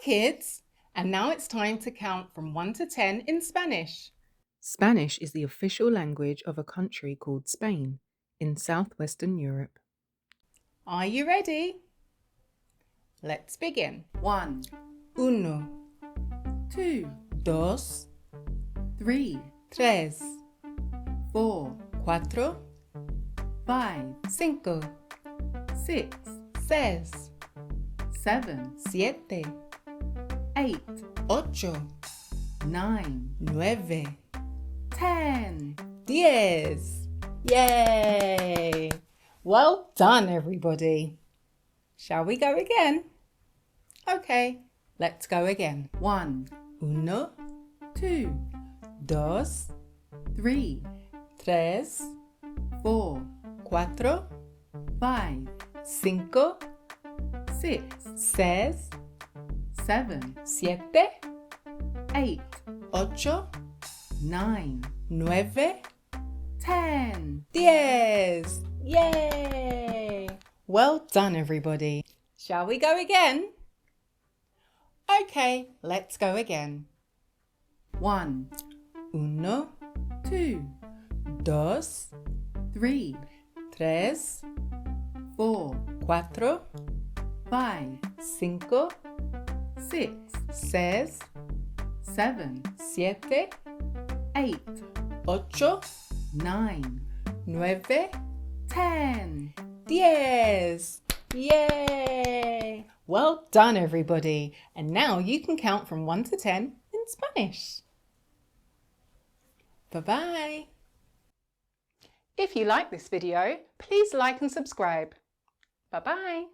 kids, and now it's time to count from 1 to 10 in Spanish. Spanish is the official language of a country called Spain in southwestern Europe. Are you ready? Let's begin. 1, 1, 2, 2, 3, 3, 4, 4, 5, 5, 6, 6, 7, 7, 8, 8, 9, 9, 10. 10. Yay! Well done, everybody. Shall we go again? Okay, let's go again. 1, 1, 2, 2, 3, 3, 4, 4, 5, 5, 6, 6, 7, 7, 8, 8, 9, 9, 10. 10. Yay! Well done, everybody. Shall we go again? Okay, let's go again. 1, 1, 2, 2, 3, 3, 4, 4, 5, 5, 6, 6, 7, 7, 8, 8, 9, 9, 10. 10. Yay! Well done, everybody. And now you can count from 1 to 10 in Spanish. Bye-bye. If you like this video, please like and subscribe. Bye-bye.